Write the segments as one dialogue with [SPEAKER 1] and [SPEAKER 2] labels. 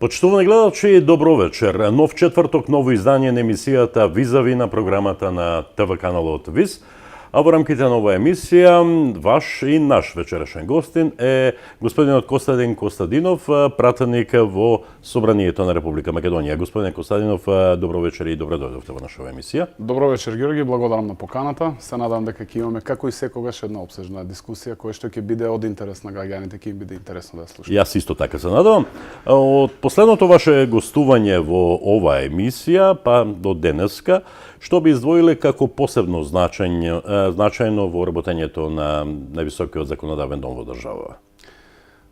[SPEAKER 1] Почитувани гледачи, добро вечер. Нов четврток, ново издание на емисијата Визави на програмата на ТВ каналот ВИЗ. А во рамките на оваа емисија, ваш и наш вечерашен гостин е господинот Костадин Костадинов, пратеник во Собранието на Република Македонија. Господин Костадинов, добро вечер и добро дојдовте во нашава емисија.
[SPEAKER 2] Добро вечер, Георги, благодарам на поканата. Се надам дека ќе имаме, како и секогаш, една обсежна дискусија која што ќе биде од интерес на граѓаните, ќе им биде интересно да ја слушаат.
[SPEAKER 1] Јас исто така се надевам. Од последното ваше гостување во оваа емисија, па до денеска, што би издвоиле како посебно значајно во работењето на највисокиот законодавен дом во држава?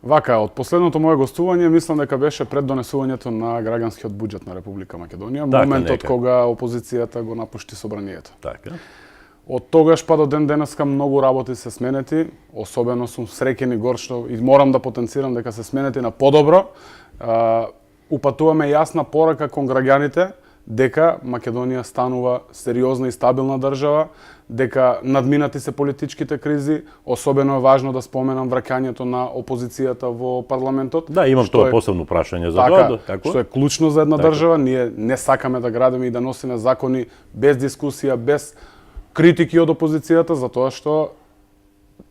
[SPEAKER 2] Вака, од последното мое гостување, мислам дека беше пред донесувањето на граѓанскиот буџет на Република Македонија, моментот кога опозицијата го напушти собранието.
[SPEAKER 1] Така.
[SPEAKER 2] Од тогаш па до ден денеска многу работи се сменети, особено сум среќен и горшто и морам да потенцирам дека се сменети на подобро. Упатуваме јасна порака кон граѓаните дека Македонија станува сериозна и стабилна држава, дека надминати се политичките кризи, особено е важно да споменам враќањето на опозицијата во парламентот.
[SPEAKER 1] Да, имам тоа посебно прашање за тоа. Така,
[SPEAKER 2] што е клучно за една држава. Ние не сакаме да градиме и да носиме закони без дискусија, без критики од опозицијата, затоа што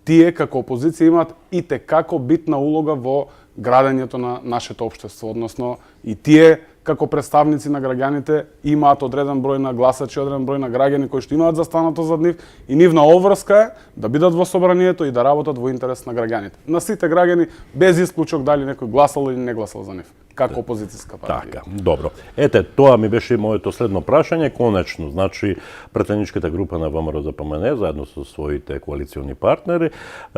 [SPEAKER 2] тие како опозиција имаат и како битна улога во градењето на нашето општество, односно и тие како представници на граѓаните имаат одреден број на гласачи, одреден број на граѓани кои што имаат застанато зад нив и нивна обврска е да бидат во собранието и да работат во интерес на граѓаните. На сите граѓани без исклучок дали некој гласал или не гласал за нив, како опозицијска партија.
[SPEAKER 1] Така, добро. Ете, тоа ми беше моето следно прашање, конечно, значи претеничката група на ВМРО-ДПМН заедно со своите коалициони партнери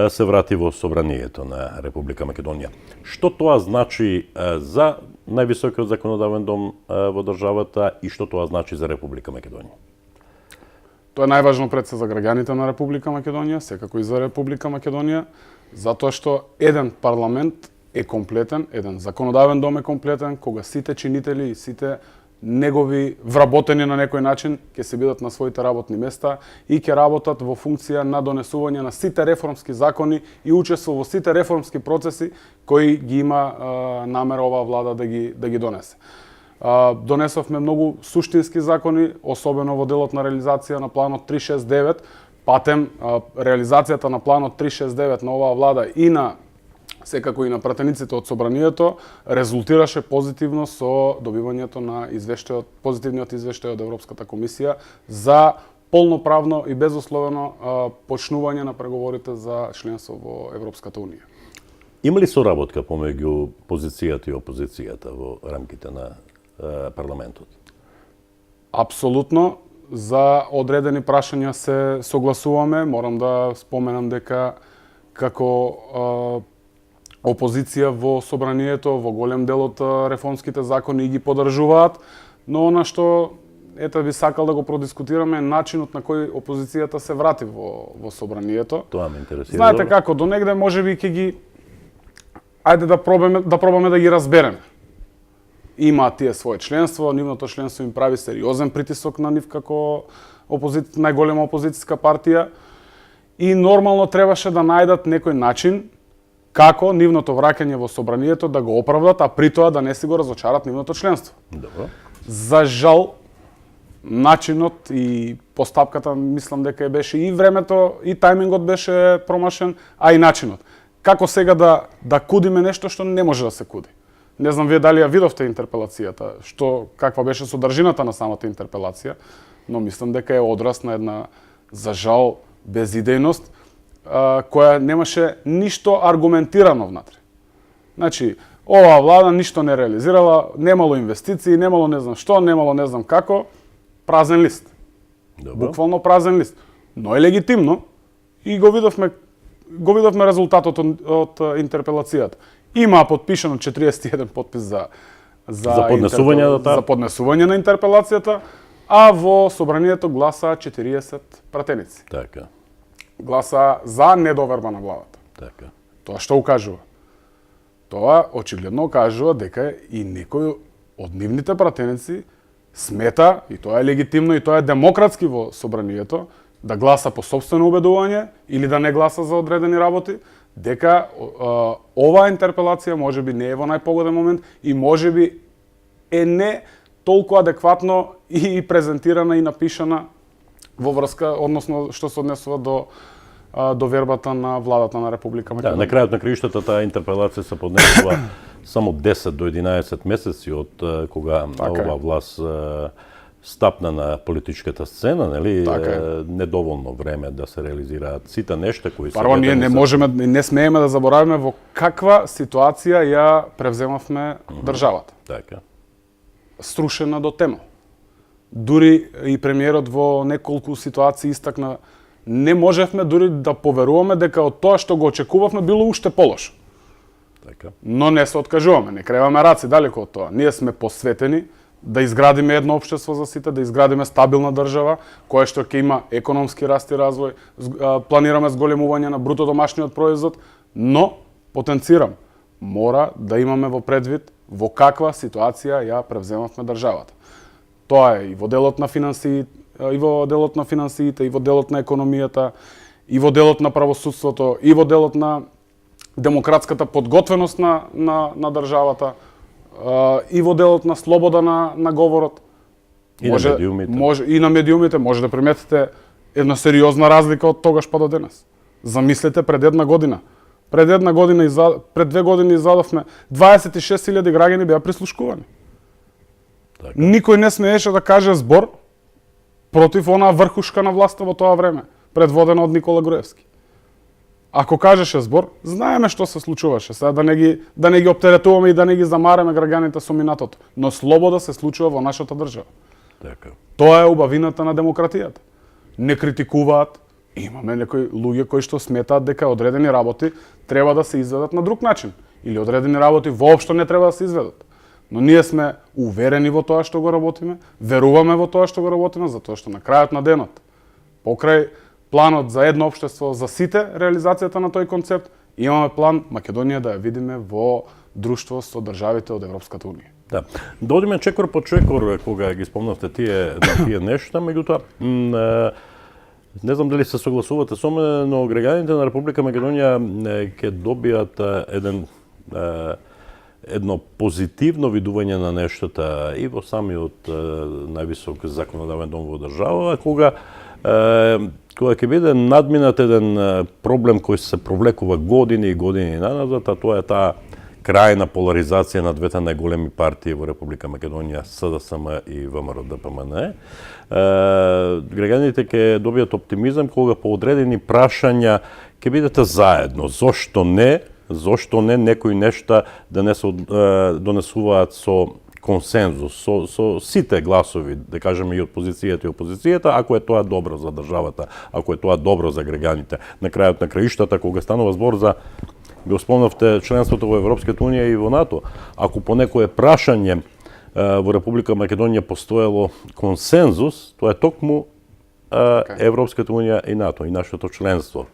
[SPEAKER 1] се врати во собранието на Република Македонија. Што тоа значи за највисокиот законодавен дом во државата и што тоа значи за Република Македонија?
[SPEAKER 2] Тоа е најважно пред се за граѓаните на Република Македонија, секако и за Република Македонија, затоа што еден парламент е комплетен, еден законодавен дом е комплетен, кога сите чинители и сите негови вработени на некој начин ќе се бидат на своите работни места и ќе работат во функција на донесување на сите реформски закони и учество во сите реформски процеси кои ги има намера оваа влада да ги донесе. Донесовме многу суштински закони, особено во делот на реализација на планот 369, патем реализацијата на планот 369 на оваа влада и на секако и на пратениците од собранието резултираше позитивно со добивањето на извештајот, позитивниот извештај од Европската комисија за полноправно и безусловено почнување на преговорите за членство во Европската унија.
[SPEAKER 1] Има ли соработка помеѓу позицијата и опозицијата во рамките на парламентот?
[SPEAKER 2] Апсолутно. За одредени прашања се согласуваме. Морам да споменам дека како опозиција во собранието, во голем дел од реформските закони ги поддржуваат, но она што би сакал да го продискутираме е начинот на кој опозицијата се врати во собранието.
[SPEAKER 1] Тоа ме интересира.
[SPEAKER 2] Знаете како, до негде можеби ќе ги да пробаме да ги разбереме. Имаат тие свое членство, нивното членство им прави сериозен притисок на нив како најголема опозицијска партија и нормално требаше да најдат некој начин како нивното враќање во собранието да го оправдат, а при тоа да не си го разочарат нивното членство.
[SPEAKER 1] Добро.
[SPEAKER 2] За жал, начинот и постапката мислам дека беше и времето и тајмингот беше промашен, а и начинот. Како сега да кудиме нешто што не може да се куди. Не знам вие дали ја видовте интерпелацијата, каква беше содржината на самата интерпелација, но мислам дека е одраз на една, за жал, безидејност, која немаше ништо аргументирано внатре. Значи, оваа влада ништо не реализирала, немало инвестиции, немало не знам што, немало не знам како, празен лист.
[SPEAKER 1] Добро.
[SPEAKER 2] Буквално празен лист. Но е легитимно и го видовме резултатот од интерпелацијата. Има подпишано 41 подпис за поднесување на интерпелацијата, а во собранието гласа 40 пратеници.
[SPEAKER 1] Така.
[SPEAKER 2] Гласа за недоверба на владата.
[SPEAKER 1] Така.
[SPEAKER 2] Тоа што укажува? Тоа очигледно укажува дека и некој од нивните пратеници смета, и тоа е легитимно и тоа е демократски во собранието, да гласа по сопствено убедување или да не гласа за одредени работи, дека оваа интерпелација можеби не е во најпогоден момент и можеби е не толку адекватно и презентирана и напишана во врска, односно што се однесува до вербата на владата на Република
[SPEAKER 1] Да,
[SPEAKER 2] Македонија.
[SPEAKER 1] на крајот на краиштата таа интерпелација се поднесува само 10 до 11 месеци од кога
[SPEAKER 2] Така е.
[SPEAKER 1] ова власт стапна на политичката сцена, нели?
[SPEAKER 2] Така е.
[SPEAKER 1] Недоволно време да се реализираат сите нешта кои се
[SPEAKER 2] Прво, ние
[SPEAKER 1] ветени
[SPEAKER 2] не
[SPEAKER 1] за-
[SPEAKER 2] можеме, не смееме да заборавиме во каква ситуација ја превземавме државата.
[SPEAKER 1] Така.
[SPEAKER 2] Струшена до тема. Дури и премиерот во неколку ситуации истакна, не можевме дури да поверуваме дека од тоа што го очекувавме било уште полошо.
[SPEAKER 1] Така.
[SPEAKER 2] Но не се откажуваме, не креваме раци далеко од тоа. Ние сме посветени да изградиме едно општество за сите, да изградиме стабилна држава, која што ќе има економски раст и развој, планираме зголемување на бруто домашниот производ, но, потенцирам, мора да имаме во предвид во каква ситуација ја превземавме државата. Тоа е и во делот на финансиите, и во делот на финансиите, и во делот на економијата, и во делот на правосудството, и во делот на демократската подготвеност на државата, и во делот на слобода на говорот.
[SPEAKER 1] И на медиумите.
[SPEAKER 2] И на медиумите може да приметите една сериозна разлика од тогаш па до денес. Замислете пред една година. Пред 2 години извадовме 26.000 граѓани беа прислушкувани.
[SPEAKER 1] Така.
[SPEAKER 2] Никој не смееше да каже збор против онаа врхушка на власта во тоа време, предводена од Никола Груевски. Ако кажеше збор, знаеме што се случуваше. Сега да не ги оптеретуваме и да не ги замараме граѓаните со минатото. Но слобода се случува во нашата држава.
[SPEAKER 1] Така.
[SPEAKER 2] Тоа е убавината на демократијата. Не критикуваат. Имаме некои луѓе кои што сметаат дека одредени работи треба да се изведат на друг начин. Или одредени работи воопшто не треба да се изведат. Но ние сме уверени во тоа што го работиме, веруваме во тоа што го работиме, затоа што на крајот на денот, покрај планот за едно општество за сите, реализацијата на тој концепт, имаме план Македонија да ја видиме во друштво со државите од Европската Унија.
[SPEAKER 1] Да. Да одиме чекор по чекор кога ги спомнавте тие нешта, меѓутоа не знам дали се согласувате со мене, но граѓаните на Република Македонија ќе добијат едно позитивно видување на нештата и во самиот највисок законодавен дом во држава, кога ќе биде надминат еден проблем кој се провлекува години и години наназад, а тоа е таа крајна поларизација на двете најголеми партии во Република Македонија, СДСМ и ВМРО-ДПМН. Граѓаните ќе добијат оптимизам кога по одредени прашања ќе бидете заедно. Зошто не некои нешта да не се донесуваат со консензус, со сите гласови, да кажеме и од опозицијата, ако е тоа добро за државата, ако е тоа добро за граѓаните. На крајот на краиштата, кога станува збор за го спомнавте членството во Европската Унија и во НАТО, ако по некое прашање во Република Македонија постоело консензус, тоа е токму Европската Унија и НАТО и нашето членство,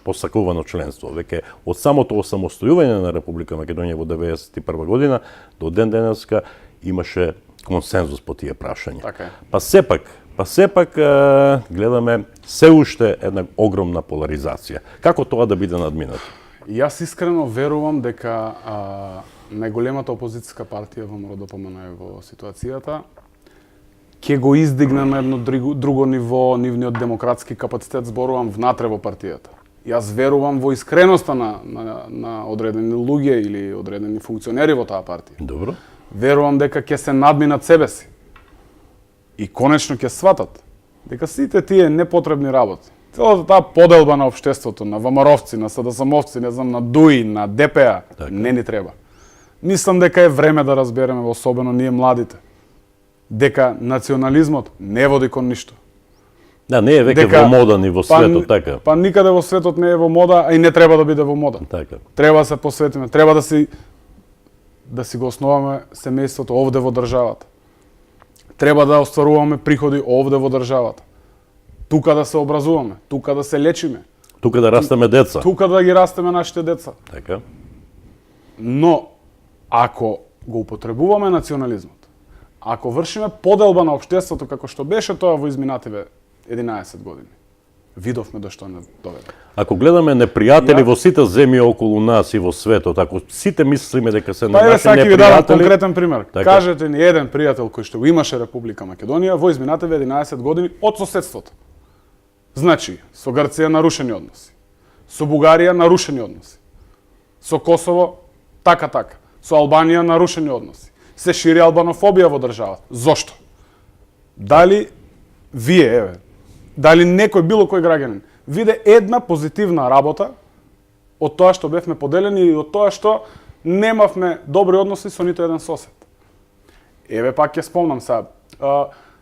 [SPEAKER 1] посакувано членство. Веќе од самото осамостојување на Република Македонија во 1991 година до ден денеска имаше консензус по тие прашања.
[SPEAKER 2] Така е.
[SPEAKER 1] Па сепак гледаме се уште една огромна поларизација. Како тоа да биде надминато?
[SPEAKER 2] Јас искрено верувам дека најголемата опозицијска партија во МРО-ДПМН во ситуацијата ќе го издигне на едно друго ниво нивниот демократски капацитет, зборувам внатре во партијата. Јас верувам во искреноста на одредени луѓе или одредени функционери во таа партија.
[SPEAKER 1] Добро.
[SPEAKER 2] Верувам дека ќе се надминат себе си. И конечно ќе сватат дека сите тие непотребни работи, целата таа поделба на општеството, на ВМРО-вци, на СДСМ-овци, не знам, на ДУИ, на ДПА, не ни треба. Мислам дека е време да разбереме, особено ние младите, дека национализмот не води кон ништо.
[SPEAKER 1] Да, не е веќе во мода ни во светот, така.
[SPEAKER 2] Па никаде во светот не е во мода, а и не треба да биде во мода.
[SPEAKER 1] Така.
[SPEAKER 2] Треба да се посветиме, треба да си го основаме семејството овде во државата. Треба да остваруваме приходи овде во државата. Тука да се образуваме, тука да се лечиме.
[SPEAKER 1] Тука да растеме деца.
[SPEAKER 2] Тука да ги растеме нашите деца.
[SPEAKER 1] Така.
[SPEAKER 2] Но, ако го употребуваме национализмот, ако вршиме поделба на општеството како што беше тоа во изминативе 11 години, видовме до што не доведе.
[SPEAKER 1] Ако гледаме непријатели во сите земји околу нас и во светот, ако сите мислиме дека се
[SPEAKER 2] Па еве
[SPEAKER 1] наши
[SPEAKER 2] саки ви дадам
[SPEAKER 1] непријатели,
[SPEAKER 2] конкретен пример.
[SPEAKER 1] Така.
[SPEAKER 2] Кажете ни еден пријател кој што го имаше Република Македонија во изминативе 11 години од соседството. Значи, со Грција нарушени односи, со Бугарија нарушени односи, со Косово така. Со Албанија нарушени односи. Се шири албанофобија во државата. Зошто? Дали вие, еве, дали некој, било кој граѓанин, виде една позитивна работа од тоа што бевме поделени и од тоа што немавме добри односи со ниту еден сосед. Еве пак ќе спомнам сега.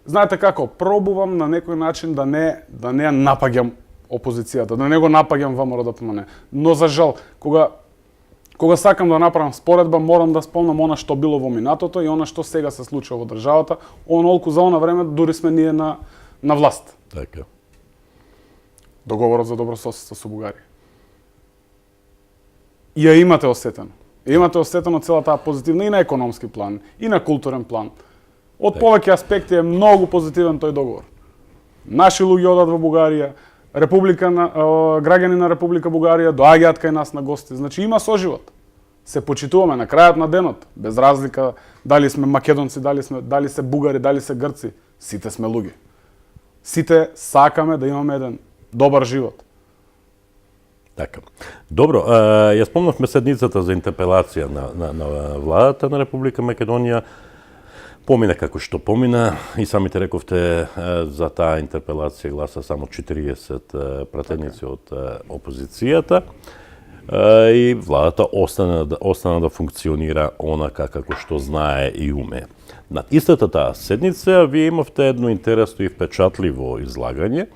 [SPEAKER 2] Знаете како, пробувам на некој начин да не ја напаѓам опозицијата, да не го напаѓам ВМРО-ДПМН. Но за жал, кога сакам да направам споредба, морам да спомнам она што било во минатото и она што сега се случува во државата, онолку за она време дури сме ние на власт.
[SPEAKER 1] Така.
[SPEAKER 2] Договорот за добрососедство со Бугарија. И ја имате осетено. Имате осетено цела таа позитивна и на економски план, и на културен план. Од повеќе аспекти е многу позитивен тој договор. Наши луѓе одат во Бугарија, граѓани на Република Бугарија доаѓаат кај нас на гости. Значи има соживот. Се почитуваме на крајот на денот, без разлика дали сме македонци, дали се бугари, дали се грци, сите сме луѓе. Сите сакаме да имаме еден добар живот.
[SPEAKER 1] Така. Добро, ја спомнавме седницата за интерпелација на владата на Република Македонија. Помина како што помина и самите рековте за таа интерпелација гласа само 40 пратеници од опозицијата и владата остана да функционира онака како што знае и уме. На истата таа седница вие имавте едно интересно и впечатливо излагање.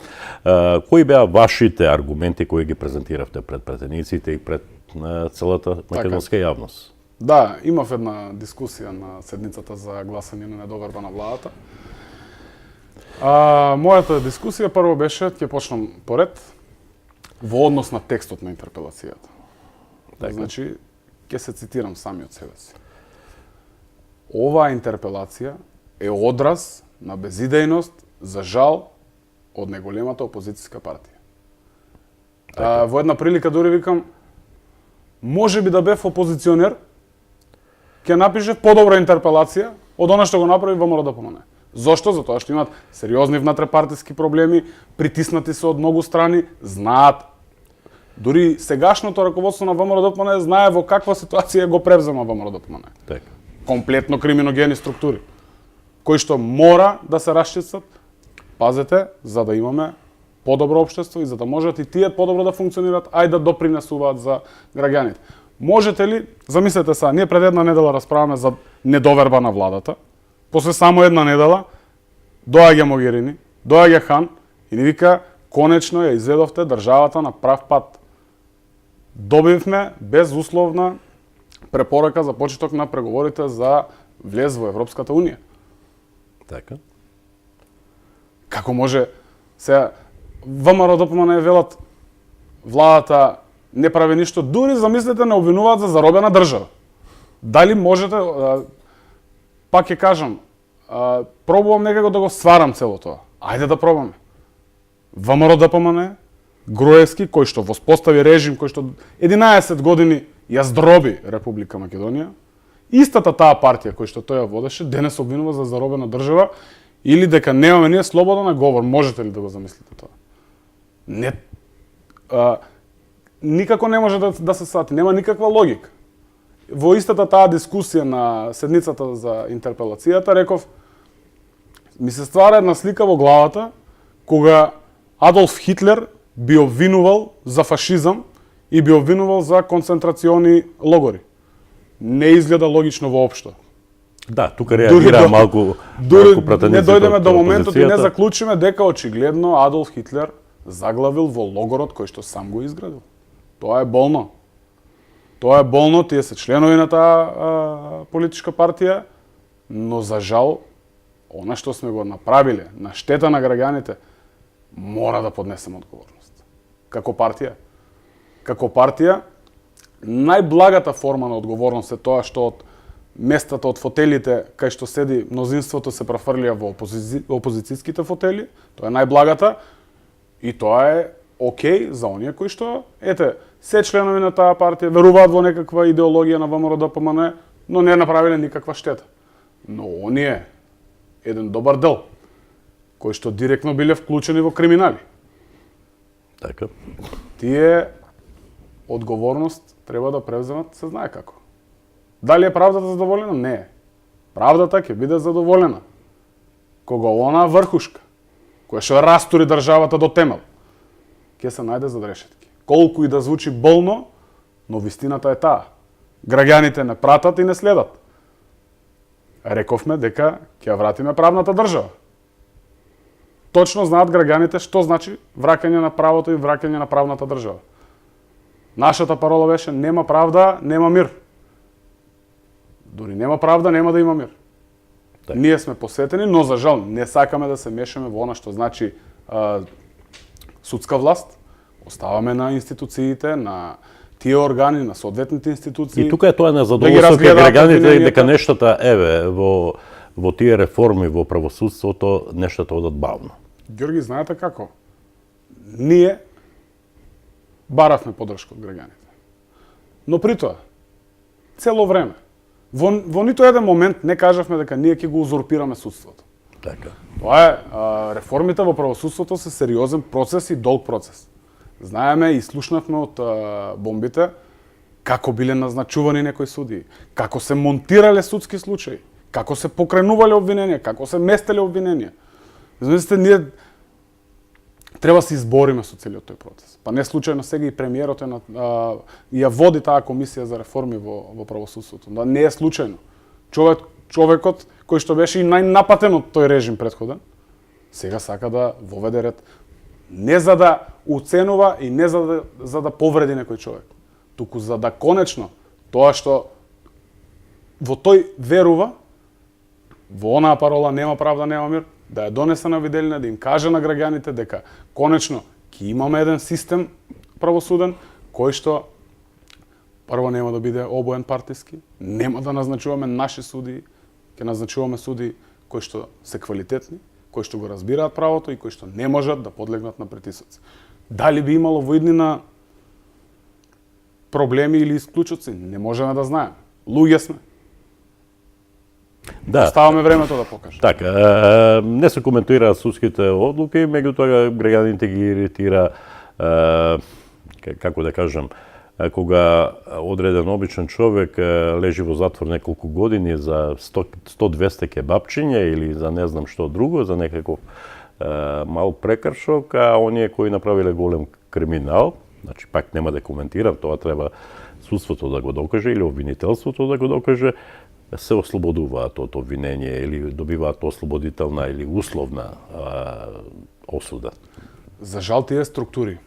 [SPEAKER 1] Кои беа вашите аргументи кои ги презентиравте пред пратениците и пред целата македонска јавност?
[SPEAKER 2] Да, имав една дискусија на седницата за гласање на недоверба на владата. Мојата дискусија прво беше, ќе почнам поред, во однос на текстот на интерпелацијата.
[SPEAKER 1] Така.
[SPEAKER 2] Значи, ќе се цитирам сами од себе си. Оваа интерпелација е одраз на безидејност, за жал, од најголемата опозицијска партија. Во една прилика дури викам, може би да бев опозиционер, ќе напишев подобра интерпелација од она што го направи ВМРО-ДПМН. Зошто? Затоа што имаат сериозни внатрепартиски проблеми, притиснати се од многу страни, знаат. Дури сегашното раководство на ВМРО-ДПМН знае во каква ситуација го превзема ВМРО-ДПМН.
[SPEAKER 1] Така.
[SPEAKER 2] Комплетно криминогени структури, кои што мора да се расчистат, пазете, за да имаме подобро општество и за да можат и тие подобро да функционираат, а и да допринесуваат за граѓаните. Можете ли, замислете сега, ние пред една недела расправаме за недоверба на владата, после само една недела доаѓа Могерини, доаѓа Хан и ни вика, конечно ја изведовте државата на прав пат. Добивме безусловна препорака за почеток на преговорите за влез во Европската Унија.
[SPEAKER 1] Така.
[SPEAKER 2] Како може сега ВМРО-ДПМН велат владата не прави ништо, дури замислете не обвинуваат за заробена држава. Дали можете, пак ќе кажам, пробувам некако да го сварам цело тоа. Ајде да пробаме. ВМРО-ДПМН, Груевски, кој што воспостави режим, кој што 11 години ја здроби Република Македонија, истата таа партија кој што тој ја водеше, денес обвинува за заробена држава или дека немаме ние слобода на говор. Можете ли да го замислите тоа? Не, никако не може да се свати, нема никаква логика. Во истата таа дискусија на седницата за интерпелацијата реков, ми се ствара една слика во главата кога Адолф Хитлер би обвинувал за фашизам и би обвинувал за концентрациони логори. Не изгледа логично воопшто.
[SPEAKER 1] Да, тука реагира малку пратениците.
[SPEAKER 2] Не дојдеме до моментот и не заклучиме дека очигледно Адолф Хитлер заглавил во логорот кој што сам го изградил. Тоа е болно. Тоа е болно, тие се членови на таа политичка партија, но за жал, она што сме го направиле на штета на граѓаните, мора да поднесеме одговорност. Како партија. Како партија, најблагата форма на одговорност е тоа што од местата од фотелите кај што седи мнозинството се префрлија во опозицијските фотели, тоа е најблагата, И тоа е окей за оние кои што, ете, се членови на таа партија, веруваат во некаква идеологија на ВМРО ДПМН, но не направиле никаква штета. Но оние, еден добар дел, кои што директно биле вклучени во криминали,
[SPEAKER 1] Така.
[SPEAKER 2] тие одговорност треба да превземат, се знае како. Дали е правдата задоволена? Не е. Правдата ќе биде задоволена кога она врхушка, која што растури државата до темел, ќе се најде за решетки. Колку и да звучи болно, но вистината е таа. Граѓаните не пратат и не следат. Рековме дека ќе ја вратиме правната држава. Точно знаат граѓаните што значи враќање на правото и враќање на правната држава. Нашата парола беше нема правда, нема мир. Дори нема правда, нема да има мир.
[SPEAKER 1] Така.
[SPEAKER 2] Ние сме посетени, но за жал не сакаме да се мешаме во она што значи судска власт. Оставаме на институциите, на тие органи, на соодветните институции.
[SPEAKER 1] И тука е тоа
[SPEAKER 2] Да
[SPEAKER 1] незадоволство
[SPEAKER 2] ги
[SPEAKER 1] кај
[SPEAKER 2] разгледаат
[SPEAKER 1] граѓаните
[SPEAKER 2] обвиненијата.
[SPEAKER 1] дека нештата еве во тие реформи во правосудството нештата одат бавно.
[SPEAKER 2] Ѓорги, знаете како? Ние баравме поддршка од граѓаните. Но при тоа, цело време, во ниту еден момент не кажавме дека ние ќе го узурпираме судството.
[SPEAKER 1] Така.
[SPEAKER 2] Тоа е, реформите во правосудството се сериозен процес и долг процес. Знаеме и слушнавме од бомбите како биле назначувани некои судии, како се монтирале судски случаи, како се покренувале обвиненија, како се местеле обвиненија. Знаете, ние треба се избориме со целиот тој процес. Па не случајно сега и премиерот ја води таа комисија за реформи во правосудството. Да не е случајно. Човекот кој што беше и најнапатен од тој режим претходен, сега сака да воведе ред не за да уценува и не за да повреди некој човек, туку за да конечно тоа што во тој верува, во онаа парола нема правда, нема мир, да ја донесе на виделина, да им каже на граѓаните дека конечно ќе имаме еден систем правосуден кој што прво нема да биде обоен партиски, нема да назначуваме наши судии, ќе назначуваме судии кои што се квалитетни, кои што го разбираат правото и кои што не можат да подлегнат на притисоци. Дали би имало во иднина проблеми или исклучоци, не можеме да знаеме. Луѓе сме.
[SPEAKER 1] Да.
[SPEAKER 2] Оставаме времето да покаже.
[SPEAKER 1] Така, не се коментираат судските одлуки, меѓутоа граѓаните ги иритира, како да кажам, кога одреден обичен човек лежи во затвор неколку години за 100-200 кебапчиња или за не знам што друго, за некаков мал прекршок, а оние кои направиле голем криминал, значи пак нема да коментирам, тоа треба судството да го докаже или обвинителството да го докаже, се ослободуваат од обвинение или добиваат ослободителна или условна осуда.
[SPEAKER 2] За жал тие структури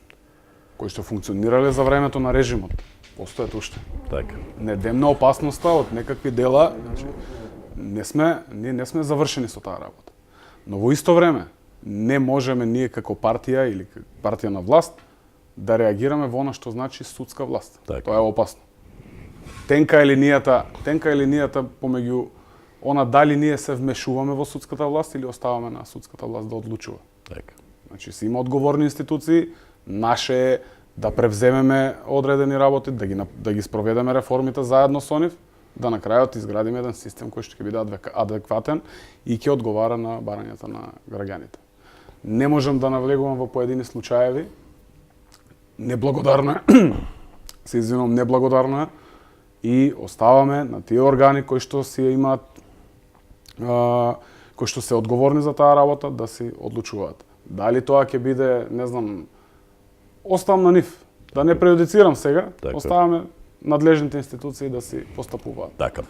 [SPEAKER 2] кои што функционирале за времето на режимот, постојат уште.
[SPEAKER 1] Така.
[SPEAKER 2] Не демна опасноста од некакви дела, значи, ние не сме завршени со таа работа. Но во исто време не можеме ние како партија или партија на власт да реагираме во она што значи судска власт.
[SPEAKER 1] Така.
[SPEAKER 2] Тоа е опасно. Тенка е линијата помеѓу она дали ние се вмешуваме во судската власт или оставаме на судската власт да одлучува.
[SPEAKER 1] Така.
[SPEAKER 2] Значи се има одговорни институции, наше е да превземеме одредени работи, да ги спроведеме реформите заедно со нив, да на крајот изградиме еден систем кој што ќе биде адекватен и ќе одговара на барањата на граѓаните. Не можам да навлегувам во поедини случаеви. Неблагодарно е. Се извинувам, неблагодарно е. И оставаме на тие органи кои што си имаат кои што се одговорни за таа работа да си одлучуваат. Дали тоа ќе биде, не знам, оставам на нив. Да не преюдицирам сега,
[SPEAKER 1] Така.
[SPEAKER 2] оставаме надлежните институции да си постапуваат.
[SPEAKER 1] Така.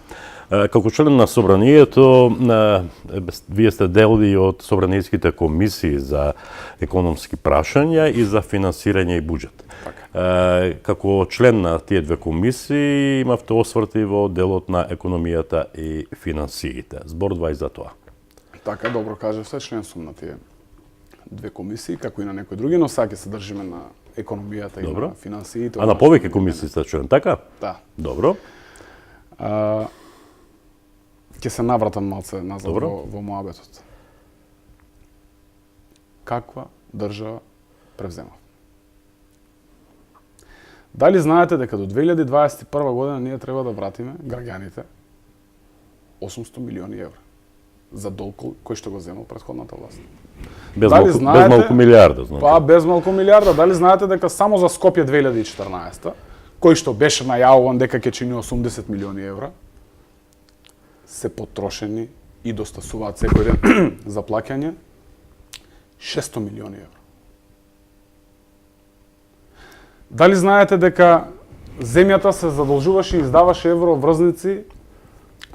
[SPEAKER 1] Како член на Собранието, вие сте дел и од собранијските комисии за економски прашања и за финансирање и буџет.
[SPEAKER 2] Така.
[SPEAKER 1] Како член на тие две комисии имавте осврти во делот на економијата и финансиите. Зборува и за тоа.
[SPEAKER 2] Така, добро кажав се, член сум на тие две комисии, како и на некои други, но сега ќе се држиме на економијата
[SPEAKER 1] Добро.
[SPEAKER 2] и на финансиите.
[SPEAKER 1] А на повеќе комисии сте член, така?
[SPEAKER 2] Да.
[SPEAKER 1] Добро.
[SPEAKER 2] Ќе се навратам малце назад
[SPEAKER 1] Добро.
[SPEAKER 2] во моабетот. Каква држава превземав. Дали знаете дека до 2021 година ние треба да вратиме граѓаните 800 милиони евра за долг кој што го земал претходната власт?
[SPEAKER 1] Без
[SPEAKER 2] Дали
[SPEAKER 1] малку,
[SPEAKER 2] знаете-
[SPEAKER 1] без малку милиарда, значи.
[SPEAKER 2] Па без малку милиарда. Дали знаете дека само за Скопје 2014 кој што беше најавуван дека ќе чини 80 милиони евра, се потрошени и достасуваат секој ден за плаќање 600 милиони евра. Дали знаете дека земјата се задолжуваше и издаваше евроврзници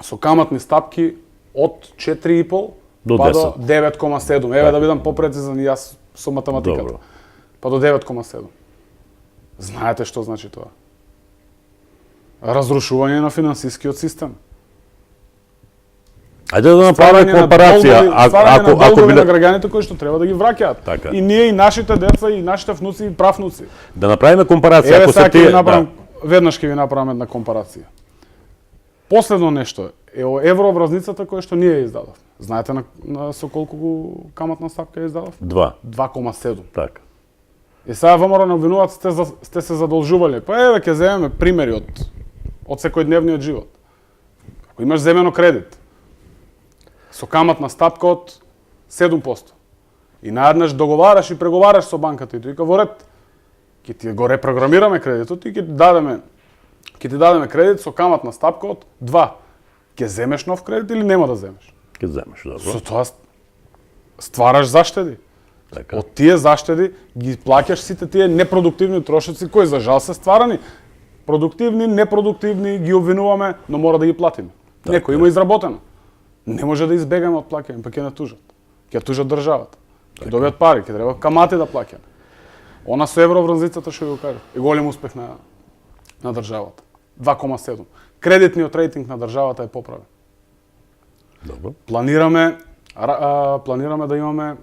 [SPEAKER 2] со каматни стапки од 4,5
[SPEAKER 1] До
[SPEAKER 2] па
[SPEAKER 1] 10.
[SPEAKER 2] до 9,7. Еве да бидам попрецизен и јас со математиката.
[SPEAKER 1] Добро.
[SPEAKER 2] Па до 9,7. Знаете што значи тоа? Разрушување на финансискиот систем.
[SPEAKER 1] Ајде да направиме компарација.
[SPEAKER 2] Стварање на долгови на
[SPEAKER 1] биле...
[SPEAKER 2] граѓаните кои што треба да ги враќаат.
[SPEAKER 1] Така.
[SPEAKER 2] И ние и нашите деца и нашите внуци и правнуци.
[SPEAKER 1] Да направиме компарација.
[SPEAKER 2] Еве
[SPEAKER 1] Ако
[SPEAKER 2] сега
[SPEAKER 1] се
[SPEAKER 2] ќе ви
[SPEAKER 1] тие...
[SPEAKER 2] направам, веднаш ќе ви направам една компарација. Последно нешто е евровразницата која што ние ја издадовме. Знаете на со колку каматна стапка ја издадов? 2,7.
[SPEAKER 1] Така.
[SPEAKER 2] И сега ВМРО не обвинуваат сте се задолжувале. Па еве ќе земеме примери од секојдневниот живот. Ако имаш земено кредит со каматна стапка од 7% и наеднаш договараш и преговараш со банката и ти вика во ред, ќе ти го репрограмираме кредитот и ќе ти дадеме кредит со каматна стапка од 2. Ќе земеш нов кредит или нема да земеш?
[SPEAKER 1] Ќе земеш, добро.
[SPEAKER 2] Со тоа ствараш заштеди.
[SPEAKER 1] Така.
[SPEAKER 2] Од тие заштеди ги плаќаш сите тие непродуктивни трошоци кои за жал се стварани. Продуктивни, непродуктивни ги обвинуваме, но мора да ги платиме.
[SPEAKER 1] Така
[SPEAKER 2] Некој
[SPEAKER 1] е.
[SPEAKER 2] има изработено. Не може да избегаме од плаќање, па ќе не тужат. Ќе тужат државата. Ќе добијат пари, ќе треба камати да плаќаме. Она со евроврзницата што го кажа, е голем успех на државата. 2,7. Кредитниот рейтинг на државата е поправен.
[SPEAKER 1] Добро.
[SPEAKER 2] Планираме да имаме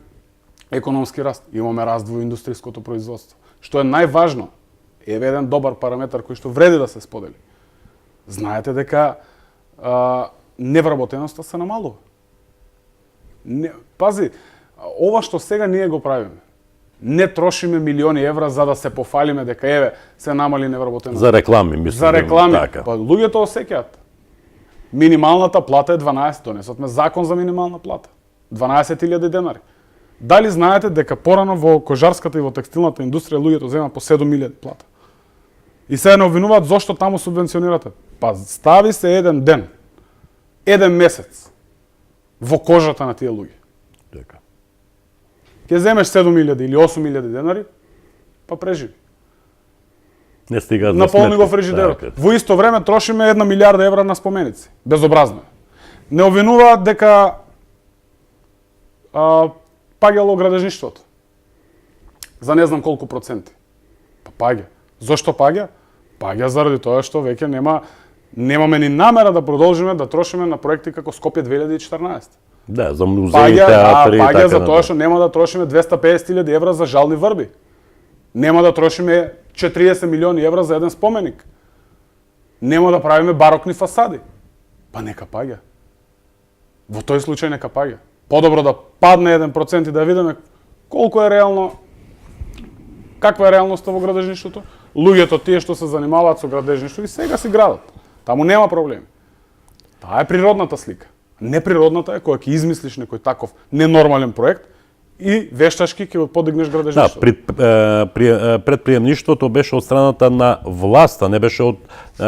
[SPEAKER 2] економски раст. Имаме раст во индустријското производство. Што е најважно, еве еден добар параметар кој што вреди да се сподели. Знаете дека невработеноста се намалува. Пази, ова што сега ние го правиме, не трошиме милиони евра за да се пофалиме дека еве се намали невработеноста.
[SPEAKER 1] За реклами, мислам.
[SPEAKER 2] За реклами.
[SPEAKER 1] Така.
[SPEAKER 2] Па луѓето осеќаат. Минималната плата е 12, донесовме закон за минимална плата. 12.000 денари. Дали знаете дека порано во кожарската и во текстилната индустрија луѓето земаат по 7.000 плата? И се не обвинуваат зошто таму субвенционирате. Па стави се еден ден, еден месец во кожата на тие луѓе.
[SPEAKER 1] Така.
[SPEAKER 2] Ќе земеш 7.000 или 8.000 денари, па преживи.
[SPEAKER 1] Не стигаат за
[SPEAKER 2] Наполни
[SPEAKER 1] сметки.
[SPEAKER 2] го фрижидерот.
[SPEAKER 1] Така.
[SPEAKER 2] Во исто време трошиме 1 милиарда евра на споменици. Безобразно е. Не обвинуваат дека паѓало градежништвото. За не знам колку проценти. Па паѓа. Зошто паѓа? Паѓа заради тоа што веќе немаме ни намера да продолжиме да трошиме на проекти како Скопје 2014.
[SPEAKER 1] Да, за музеи,
[SPEAKER 2] Паѓа,
[SPEAKER 1] театри и
[SPEAKER 2] паѓа
[SPEAKER 1] така
[SPEAKER 2] за тоа
[SPEAKER 1] натаму.
[SPEAKER 2] што нема да трошиме 250.000 евра за жални врби. Нема да трошиме 40 милиони евра за еден споменик. Нема да правиме барокни фасади. Па нека паѓа. Во тој случај нека паѓа. Подобро да падне 1% и да видиме колку е реално, каква е реалноста во градежништвото. Луѓето тие што се занимаваат со градежништво и сега си градат. Таму нема проблеми. Таа е природната слика. Неприродната е кога ќе измислиш некој таков ненормален проект и вештачки ќе го подигнеш
[SPEAKER 1] Да,
[SPEAKER 2] градежништвото.
[SPEAKER 1] предприемништвото беше од страната на власта, не беше од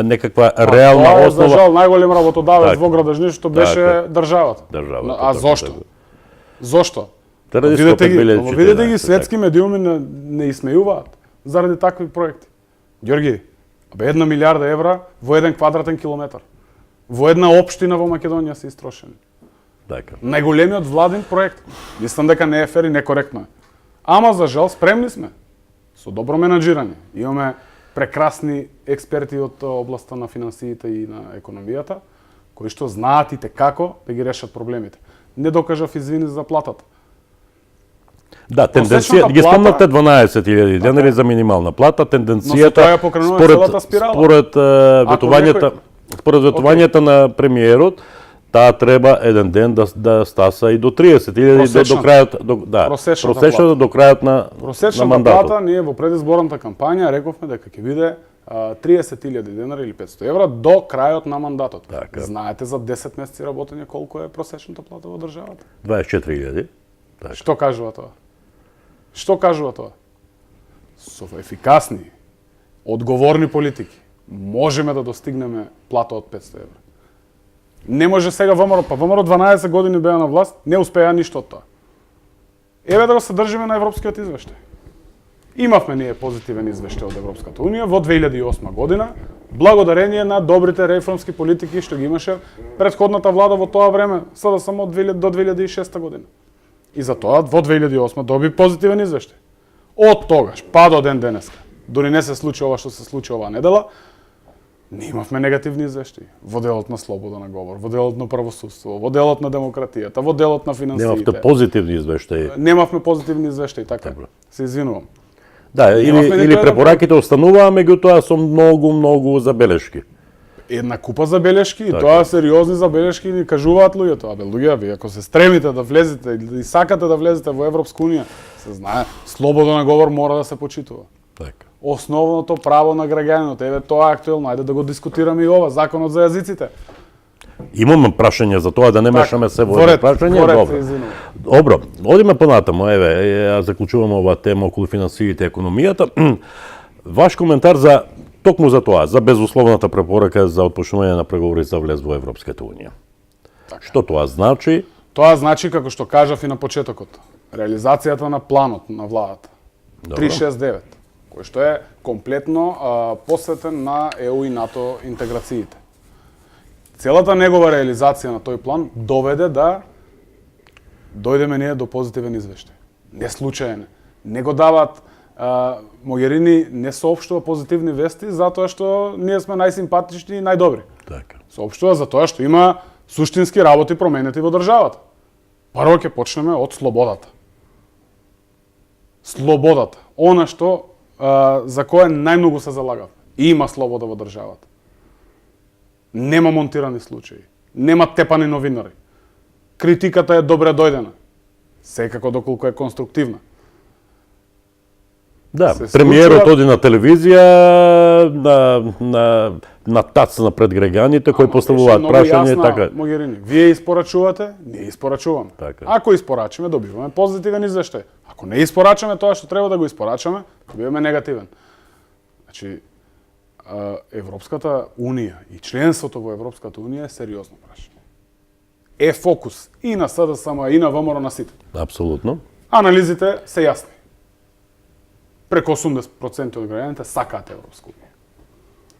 [SPEAKER 1] некаква
[SPEAKER 2] Тоа
[SPEAKER 1] реална
[SPEAKER 2] е, за
[SPEAKER 1] основа.
[SPEAKER 2] жал, најголем работодавец
[SPEAKER 1] Така.
[SPEAKER 2] во градежништвото беше
[SPEAKER 1] Така.
[SPEAKER 2] државата.
[SPEAKER 1] Државата,
[SPEAKER 2] А
[SPEAKER 1] така,
[SPEAKER 2] зошто?
[SPEAKER 1] така.
[SPEAKER 2] Зошто?
[SPEAKER 1] Заради
[SPEAKER 2] Видете ги,
[SPEAKER 1] 2014,
[SPEAKER 2] видете ги
[SPEAKER 1] така.
[SPEAKER 2] светски медиуми не исмејуваат заради такви проекти. Ѓорги, 1 милиарда евра во еден квадратен километар. Во една општина во Македонија се истрошени.
[SPEAKER 1] Така.
[SPEAKER 2] Најголемиот владин проект. Мислам дека не е фер и некоректно е. Ама за жал спремни сме. Со добро менаџирање. Имаме прекрасни експерти од областа на финансиите и на економијата, кои што знаат и како да ги решат проблемите. Не докажав извини за платата.
[SPEAKER 1] Да, тенденција,
[SPEAKER 2] Просечната
[SPEAKER 1] ги
[SPEAKER 2] плата-
[SPEAKER 1] спомнавте 12.000 денари за минимална плата, тенденцијата
[SPEAKER 2] тоа ја покренува целата спирала.
[SPEAKER 1] според ветувањата на премиерот, таа треба еден ден да стаса и до 30.000 до крајот просечната до крајот на
[SPEAKER 2] Просечната
[SPEAKER 1] мандатот.
[SPEAKER 2] плата, ние во предизборната кампања рековме дека ќе биде 30.000 денари или 500 евра до крајот на мандатот.
[SPEAKER 1] Така.
[SPEAKER 2] Знаете за 10 месеци работење колку е просечната плата во државата?
[SPEAKER 1] 24.000.
[SPEAKER 2] Што кажува тоа? Што кажува тоа? Со ефикасни, одговорни политики можеме да достигнеме плата од 500 евра. Не може сега ВМРО, па ВМРО 12 години беа на власт, не успеа ништо од тоа. Еве да го содржиме на европскиот извештај. Имавме ние позитивен извештај од Европската Унија во 2008 година, благодарение на добрите реформски политики што ги имаше претходната влада во тоа време, СДСМ до 2006 година. И за тоа во 2008 доби позитивен извештај. Од тогаш па до ден денеска, дури не се случи ова што се случи оваа недела, не имавме негативни извештаи во делот на слобода на говор, во делот на правосудство, во делот на демократијата, во делот на финансиите.
[SPEAKER 1] Немавте позитивни извештаи.
[SPEAKER 2] Немавме позитивни извештаи, така.
[SPEAKER 1] Добро.
[SPEAKER 2] Се извинувам.
[SPEAKER 1] Да,
[SPEAKER 2] Немавме
[SPEAKER 1] или
[SPEAKER 2] ниту еден
[SPEAKER 1] препораките остануваа, меѓутоа со многу забелешки.
[SPEAKER 2] Една купа забелешки, и
[SPEAKER 1] Така.
[SPEAKER 2] тоа сериозни забелешки ни кажуваат луѓето. Абе, луѓе, вие ако се стремите да влезете или сакате да влезете во Европска Унија, се знае, слобода на говор мора да се почитува.
[SPEAKER 1] Така.
[SPEAKER 2] Основното право на граѓанинот, еве тоа е актуелно, ајде да го дискутираме и ова, законот за јазиците.
[SPEAKER 1] Имаме прашање за тоа да не мешаме се во
[SPEAKER 2] Воред,
[SPEAKER 1] прашање.
[SPEAKER 2] воред,
[SPEAKER 1] Добро.
[SPEAKER 2] се извинувам.
[SPEAKER 1] Добро, одиме понатаму. Еве, ја заклучуваме оваа тема околу финансиите и економијата. Ваш коментар за токму за тоа, за безусловната препорака за отпочнување на преговори за влез во Европската Унија.
[SPEAKER 2] Така.
[SPEAKER 1] Што тоа значи?
[SPEAKER 2] Тоа значи, како што кажав и на почетокот, реализацијата на планот на владата.
[SPEAKER 1] Добро.
[SPEAKER 2] 369, кој што е комплетно посветен на ЕУ и НАТО интеграциите. Целата негова реализација на тој план доведе да дојдеме ние до позитивен извештај. Не случајен. Не го дават Могерини не соопштува позитивни вести затоа што ние сме најсимпатични и најдобри.
[SPEAKER 1] Така.
[SPEAKER 2] Соопштува за тоа што има суштински работи променети во државата. Прво ќе почнеме од слободата. Слободата, она што за кое најмногу се залагав. Има слобода во државата. Нема монтирани случаи, нема тепани новинари. Критиката е добре дојдена. Секако доколку е конструктивна.
[SPEAKER 1] Да,
[SPEAKER 2] Се
[SPEAKER 1] премиерот
[SPEAKER 2] случува-
[SPEAKER 1] оди на телевизија на тацна пред граѓаните кои поставуваат прашање така.
[SPEAKER 2] Могерини, вие испорачувате, ние испорачуваме.
[SPEAKER 1] Така.
[SPEAKER 2] Ако испорачаме, добиваме позитивен извештај. Ако не испорачаме тоа што треба да го испорачаме, добиваме негативен. Значи, Европската Унија и членството во Европската Унија е сериозно прашање. Е фокус и на СДСМ и на ВМРО на сите.
[SPEAKER 1] Апсолутно.
[SPEAKER 2] Анализите се јасни. Преку 80% од граѓаните сакаат Европска Унија.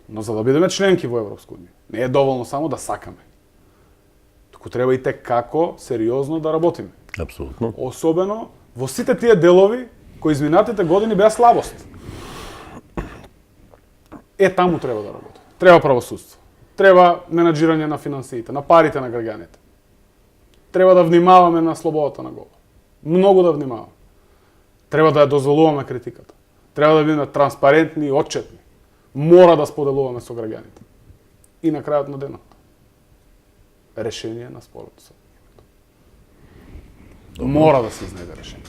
[SPEAKER 2] Но за да бидеме членки во Европска Унија, не е доволно само да сакаме. Туку треба и како сериозно да работиме.
[SPEAKER 1] Апсолутно.
[SPEAKER 2] Особено во сите тие делови кои изминатите години беа слабост. Таму треба да работи. Треба правосудство. Треба менаџирање на финансиите, на парите на граѓаните. Треба да внимаваме на слободата на говор. Многу да внимаваме. Треба да ја дозволуваме критиката. Треба да бидеме транспарентни и отчетни. Мора да споделуваме со граѓаните. И на крајот на денот. Решение на спорот. Мора да се изнајде решение.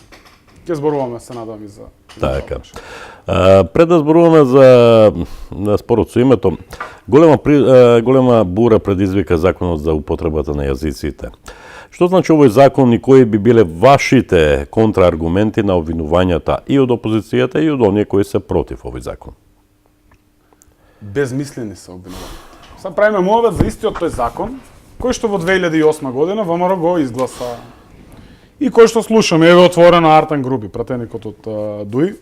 [SPEAKER 2] Ќе зборуваме, се надам, и за...
[SPEAKER 1] Така. Пред да зборуваме за спорот со името, голема бура предизвика законот за употребата на јазиците. Што значи овој закон и кои би биле вашите контрааргументи на обвинувањата и од опозицијата и од оние кои се против овој закон?
[SPEAKER 2] Безмислени се обвинувањата. Сега правиме мовет за истиот тој закон, кој што во 2008 година ВМРО го изгласа. И кој што слушаме, еве отворено Артан Груби, пратеникот од ДУИ,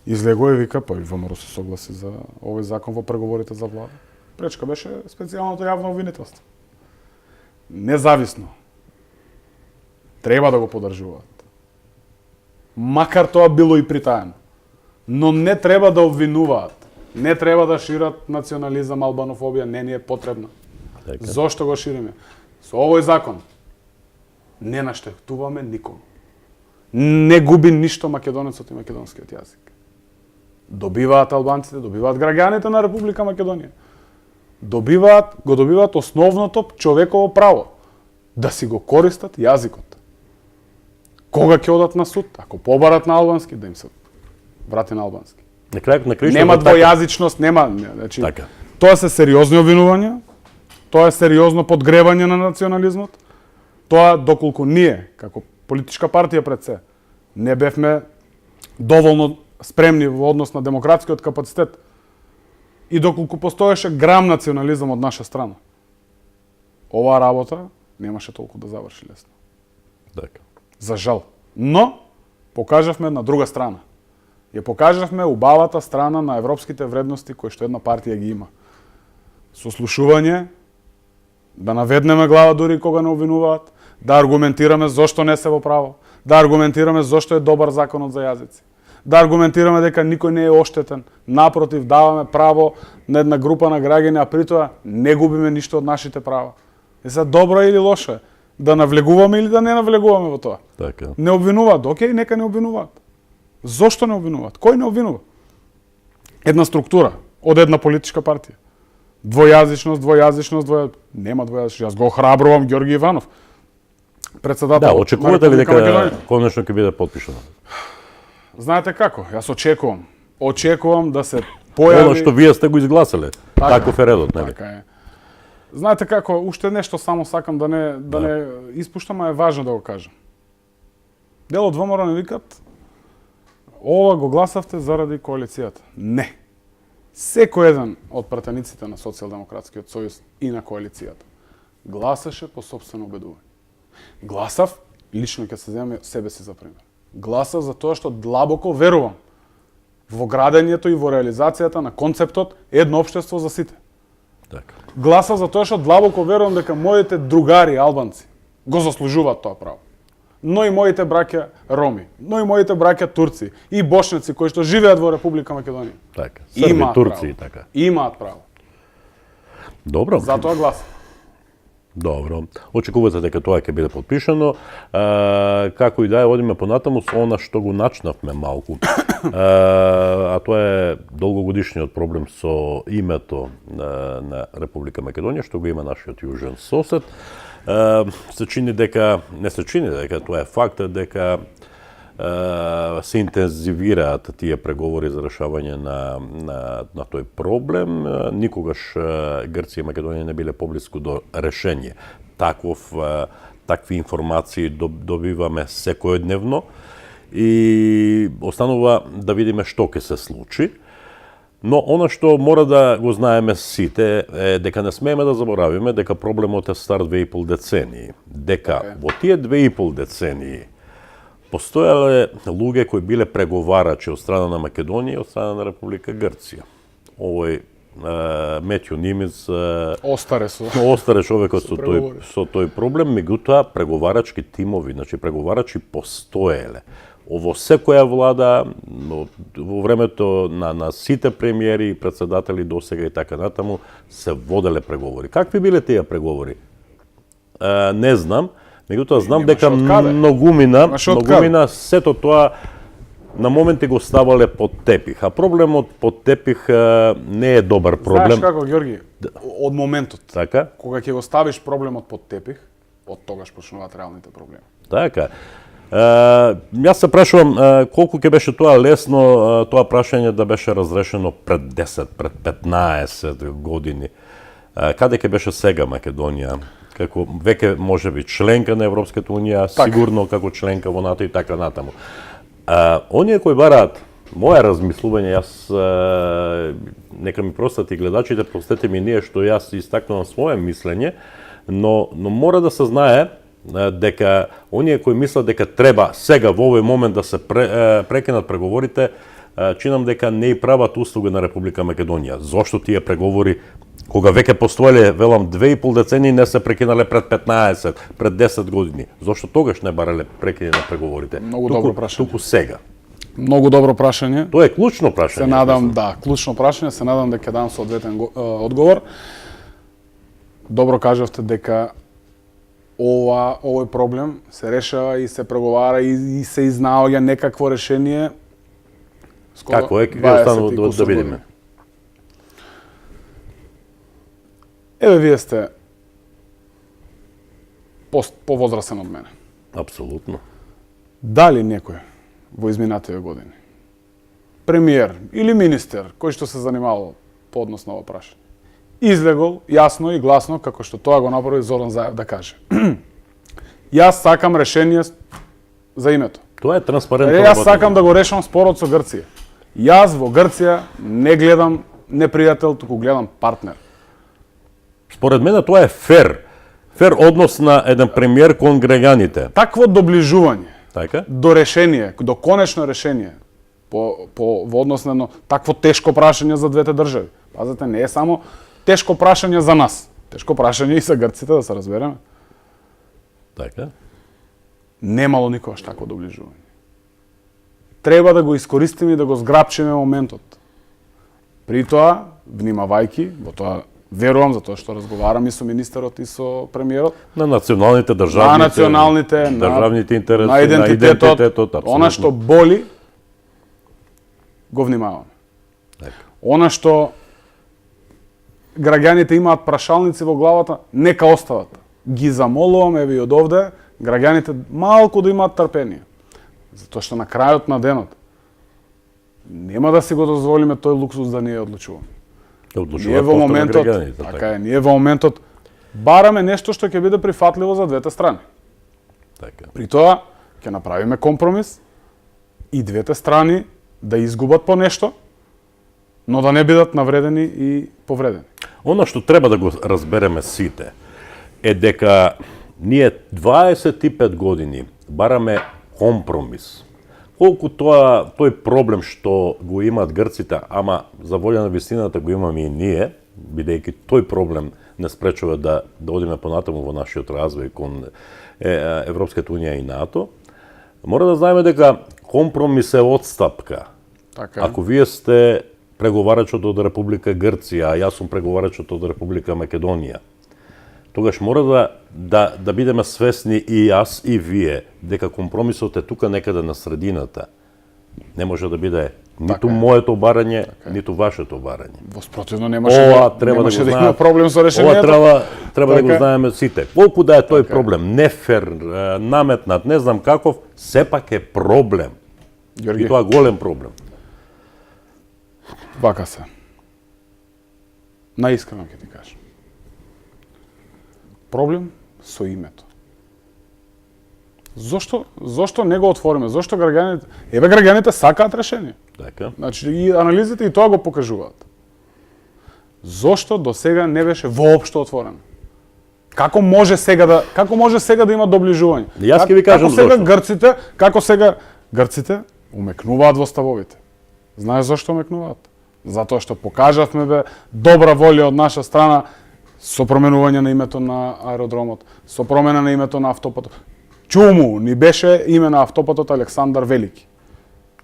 [SPEAKER 2] излегува и вика, па и ВМРО се согласи за овој закон во преговорите за влада. Пречка беше специјалното јавно обвинителство. Независно. Треба да го поддржуваат. Макар тоа било и притаено. Но не треба да обвинуваат. Не треба да шират национализам, албанофобија, не ни е потребна.
[SPEAKER 1] Така.
[SPEAKER 2] Зошто го шириме? Со овој закон не наштетуваме никому. Не губи ништо македонецот и македонскиот јазик. Добиваат албанците, добиваат граѓаните на Република Македонија. Го добиваат основното човеково право да си го користат јазикот. Кога ќе одат на суд, ако побарат на албански, да им се врати на албански.
[SPEAKER 1] На крајот на краишта
[SPEAKER 2] Нема двојазичност, нема, значи
[SPEAKER 1] Така.
[SPEAKER 2] тоа се сериозни обвинувања, тоа е сериозно подгревање на национализмот. Тоа доколку ние како политичка партија пред се не бевме доволно спремни во однос на демократскиот капацитет и доколку постоеше грам национализам од наша страна, оваа работа немаше толку да заврши лесно.
[SPEAKER 1] Така.
[SPEAKER 2] За жал. Но покажавме една друга страна. Ја покажавме убавата страна на европските вредности кои што една партија ги има. Сослушување, да наведнеме глава дури кога не обвинуваат, да аргументираме зошто не се во право, да аргументираме зошто е добар законот за јазици, да аргументираме дека никој не е оштетен, напротив, даваме право на една група на граѓани, а при тоа не губиме ништо од нашите права. Е сега добро или лошо е? Да навлегуваме или да не навлегуваме во тоа?
[SPEAKER 1] Така.
[SPEAKER 2] Не обвинуваат, окей, нека не обвинуваат. Зошто не обвинуваат? Кој не обвинува? Една структура од една политичка партија. Двојазичност. Нема двојазичност. Јас го охрабрувам Ѓорги Иванов, председател.
[SPEAKER 1] Да, очекувате ли дека конечно ќе биде потпишано?
[SPEAKER 2] Знаете како? Јас очекувам. Очекувам да се појави...
[SPEAKER 1] Оно што вие сте го изгласале. Таков е редот, нели?
[SPEAKER 2] Така е. Знаете како, уште нешто само сакам да не испуштам, а е важно да го кажам. Дел од ВМРО не викат, ова го гласавте заради коалицијата. Не. Секој еден од пратениците на Социјалдемократскиот сојуз и на коалицијата гласаше по сопствено убедување. Гласав, лично ќе се земе себе си за пример. Гласав за тоа што длабоко верувам во градењето и во реализацијата на концептот едно општество за сите.
[SPEAKER 1] Така.
[SPEAKER 2] Гласав за тоа што длабоко верувам дека моите другари албанци го заслужуваат тоа право. Но и моите браќа роми, но и моите браќа турци и бошници кои што живеат во Република Македонија.
[SPEAKER 1] Така. Срби, турци и така.
[SPEAKER 2] Имаат право.
[SPEAKER 1] Добро.
[SPEAKER 2] Затоа гласав.
[SPEAKER 1] Добро. Очекувате дека тоа ќе биде потпишано. Како и да е, одиме понатаму со она што го начнавме малку. А тоа е долгогодишниот проблем со името на Република Македонија, што го има нашиот јужен сосед. Се чини дека, не се чини дека, тоа е факт дека се интензивираат тие преговори за решавање на тој проблем. Никогаш Грција и Македонија не биле поблиску до решение. Такви информации добиваме секојдневно и останува да видиме што ќе се случи. Но она што мора да го знаеме сите е дека не смееме да заборавиме дека проблемот е стар 2,5 децении. Дека во тие 2,5 децении постоеле луѓе кои биле преговарачи од страна на Македонија и од страна на Република Грција. Овој Метју Нимиц остаре човекот со тој проблем, меѓутоа преговарачки тимови, значи преговарачи постоеле. Во секоја влада, во времето на сите премиери и председатели досега и така натаму, се воделе преговори. Какви биле тие преговори? Не знам, меѓутоа знам дека многумина сето тоа на моменти го ставале под тепих. А проблемот под тепих не е добар проблем.
[SPEAKER 2] Знаеш како, Ѓорги, од моментот
[SPEAKER 1] така?
[SPEAKER 2] Кога ќе го ставиш проблемот под тепих, од тогаш почнуваат реалните проблеми.
[SPEAKER 1] Така. Јас се прашувам колку ќе беше тоа лесно, тоа прашање да беше разрешено пред 10, пред 15 години. Каде ќе беше сега Македонија? Како веќе можеби членка на Европската унија, сигурно како членка во НАТО и така натаму. Оние кои бараат моја размислување, јас нека ми простат и гледачите, простете ми ние што јас истакнувам своје мислење, но мора да се знае дека оние кои мислат дека треба сега во овој момент да се прекинат преговорите, чинам дека не и прават услуга на Република Македонија. Зошто тие преговори кога веќе постоеле, велам, 2,5 децении не се прекинале пред 15, пред 10 години? Зошто тогаш не барале прекине на преговорите?
[SPEAKER 2] Многу добро прашање.
[SPEAKER 1] Туку сега.
[SPEAKER 2] Многу добро прашање.
[SPEAKER 1] Тоа е клучно прашање.
[SPEAKER 2] Се надам, да, клучно прашање, се надам дека дам соодветен одговор. Добро кажавте дека овој проблем се решава и се преговара и се изнаоѓа некакво решение.
[SPEAKER 1] Како е, ќе останува да видиме.
[SPEAKER 2] Еве, вие сте повозрасен од мене.
[SPEAKER 1] Апсолутно.
[SPEAKER 2] Дали некој во изминативе години, премиер или министер, кој што се занимавал по однос на ова прашање, излегол јасно и гласно, како што тоа го направи Зоран Заев, да каже: јас сакам решение за името.
[SPEAKER 1] Тоа е транспарентно.
[SPEAKER 2] Јас сакам да го решам спорот со Грција. Јас во Грција не гледам непријател, туку гледам партнер.
[SPEAKER 1] Според мене тоа е фер. Фер однос на еден премиер кон граѓаните.
[SPEAKER 2] Такво доближување
[SPEAKER 1] Така?
[SPEAKER 2] до решение, до конечно решение во однос на едно такво тешко прашање за двете држави. Пазете, не е само тешко прашање за нас, тешко прашање и за грците, да се разбереме.
[SPEAKER 1] Така?
[SPEAKER 2] Немало никогаш такво доближување. Треба да го искористиме и да го зграпчиме моментот. При тоа, внимавајки, во тоа верувам, затоа што разговарам и со министерот и со премиерот,
[SPEAKER 1] На националните државните интереси,
[SPEAKER 2] на идентитетот,
[SPEAKER 1] апсолутно.
[SPEAKER 2] она што боли, го внимаваме.
[SPEAKER 1] Така.
[SPEAKER 2] Она што граѓаните имаат прашалници во главата, нека остават. Ги замолувам, еве и од овде, граѓаните малку да имаат трпение. Затоа што на крајот на денот нема да си го дозволиме тој луксус да ние одлучуваме. Ние во моментот, така е, ние во моментот бараме нешто што ќе биде прифатливо за двете страни.
[SPEAKER 1] Така.
[SPEAKER 2] При тоа ќе направиме компромис и двете страни да изгубат по нешто, но да не бидат навредени и повредени.
[SPEAKER 1] Она што треба да го разбереме сите е дека ние 25 години бараме компромис. Колку тој проблем што го имаат грците, ама за волја на вистината го имаме и ние, бидејќи тој проблем не спречува да одиме понатаму во нашиот развој кон Европската унија и НАТО, мора да знаеме дека компромис е одстапка.
[SPEAKER 2] Така.
[SPEAKER 1] Ако вие сте преговарачот од Република Грција, а јас сум преговарачот од Република Македонија, тогаш мора да бидеме свесни и јас и вие дека компромисот е тука некаде на средината. Не може да биде ниту моето барање, ниту вашето барање.
[SPEAKER 2] Во спротивно немаше да има проблем со решението.
[SPEAKER 1] Ова треба да го знаеме сите. Колку да е тој проблем нефер, наметнат, не знам каков, сепак е проблем.
[SPEAKER 2] Ѓорги,
[SPEAKER 1] И тоа голем проблем.
[SPEAKER 2] вака се. Наискрено ќе ти кажам. Проблем со името. Зошто не го отвориме? Зошто граѓаните сакаат решение.
[SPEAKER 1] Така.
[SPEAKER 2] Значи и анализите и тоа го покажуваат. Зошто до сега не беше воопшто отворено? Како може сега да има доближување?
[SPEAKER 1] Јас ќе ви кажам
[SPEAKER 2] зошто. Како сега грците умекнуваат во ставовите. Знаеш зошто умекнуваат? Затоа што покажавме добра волја од наша страна со променување на името на аеродромот, со промена на името на автопатот. Чуму ни беше име на автопатот Александар Велики.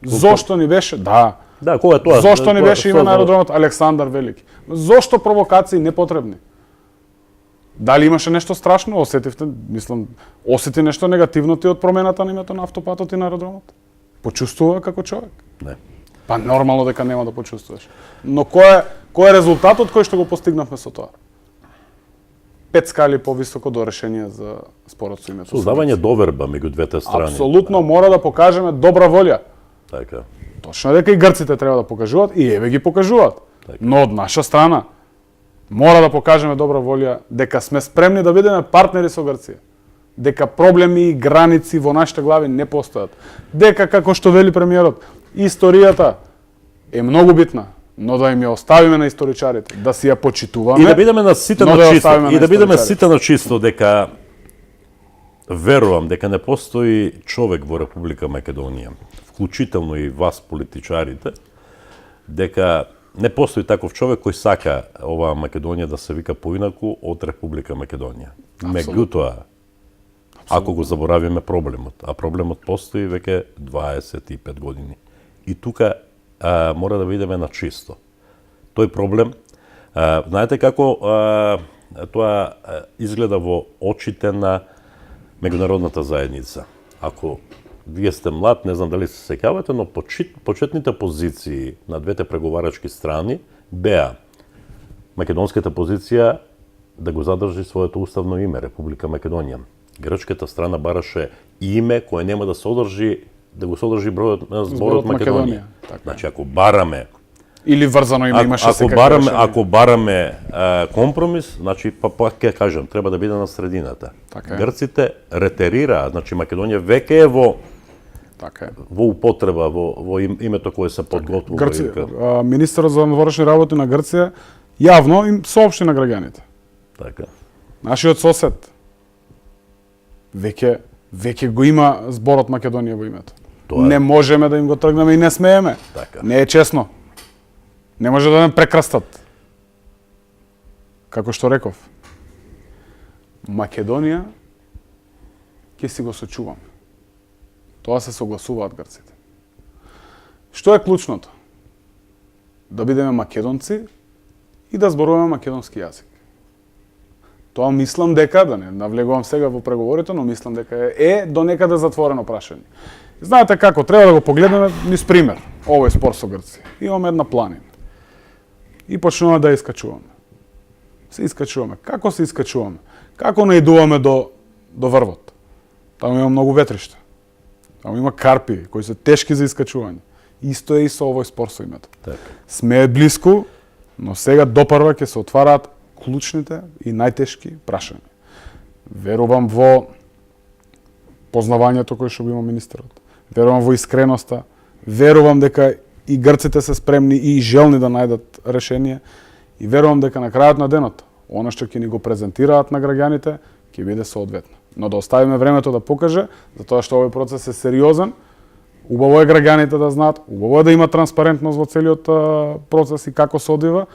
[SPEAKER 2] Зошто ни беше? Да.
[SPEAKER 1] Да, кога тоа?
[SPEAKER 2] Зошто ни беше име на аеродромот Александар Велики? Зошто провокации непотребни? Дали имаше нешто страшно? Осети нешто негативно ти од промената на името на автопатот и на аеродромот? Почувствува како човек?
[SPEAKER 1] Не.
[SPEAKER 2] Па нормално дека нема да почувствуваш. Но кој е резултатот кој што го постигнавме со тоа? 5 скали повисоко до решение за спорот со името.
[SPEAKER 1] Создавање доверба меѓу двете страни.
[SPEAKER 2] Апсолутно мора да покажеме добра волја.
[SPEAKER 1] Така.
[SPEAKER 2] Точно дека и грците треба да покажуваат и еве ги покажуваат.
[SPEAKER 1] Така.
[SPEAKER 2] Но од наша страна мора да покажеме добра волја дека сме спремни да бидеме партнери со Грција. Дека проблеми и граници во нашите глави не постојат. Дека, како што вели премиерот, историјата е многу битна, но да им ја оставиме на историчарите, да си ја почитуваме.
[SPEAKER 1] И да бидеме на сите
[SPEAKER 2] но
[SPEAKER 1] на
[SPEAKER 2] да ја
[SPEAKER 1] чисто.
[SPEAKER 2] оставиме
[SPEAKER 1] И
[SPEAKER 2] на
[SPEAKER 1] да бидеме
[SPEAKER 2] историчарите.
[SPEAKER 1] сите на чисто дека верувам дека не постои човек во Република Македонија, вклучително и вас политичарите, дека не постои таков човек кој сака оваа Македонија да се вика поинаку од Република Македонија. Меѓутоа, ако го заборавиме проблемот, а проблемот постои веќе 25 години. И тука мора да бидеме на чисто. Тој проблем, знаете како тоа изгледа во очите на меѓународната заедница. Ако вие сте млад, не знам дали се сеќавате, но почетните позиции на двете преговарачки страни беа македонската позиција да го задржи своето уставно име, Република Македонија. грчката страна бараше име кое нема да содржи зборот Македонија.
[SPEAKER 2] Така.
[SPEAKER 1] Значи ако бараме
[SPEAKER 2] Или врзано име имаше
[SPEAKER 1] ако бараме компромис, значи пак ќе кажам, треба да биде на средината.
[SPEAKER 2] Така е.
[SPEAKER 1] Грците ретерираа, значи Македонија веќе е
[SPEAKER 2] Така е.
[SPEAKER 1] во употреба во името кое се подготвува.
[SPEAKER 2] Министерот за внатрешни работи на Грција јавно им соопшти на граѓаните.
[SPEAKER 1] Така.
[SPEAKER 2] Нашиот сосед веќе го има зборот Македонија во името. Не можеме да им го тргнеме и не смееме.
[SPEAKER 1] Така.
[SPEAKER 2] Не е честно. Не може да ме прекрастат. Како што реков, Македонија ќе си го сочуваме. Тоа се согласуваат грците. Што е клучното? Да бидеме македонци и да зборуваме македонски јазик. Тоа мислам дека, да не навлегувам сега во преговорите, но мислам дека е до некаде затворено прашање. Знаете како, треба да го погледнеме низ пример, овој спор со Грција. Имаме една планина. И почнуваме да искачуваме. Се искачуваме. Како се искачуваме? Како наидуваме до врвот? Таму има многу ветришта. Таму има карпи кои се тешки за искачување. Исто е и со овој спор со името.
[SPEAKER 1] Така.
[SPEAKER 2] Сме блиску, но сега допрва ќе се отвараат клучните и најтешки прашања. Верувам во познавањето кое што го има министерот. Верувам во искреноста. Верувам дека и грците се спремни и желни да најдат решение. И верувам дека на крајот на денот, она што ќе ни го презентираат на граѓаните, ќе биде соодветно. Но да оставиме времето да покаже, затоа што овој процес е сериозен. Убаво е граѓаните да знаат, убаво е да има транспарентност во целиот процес и како се одвива,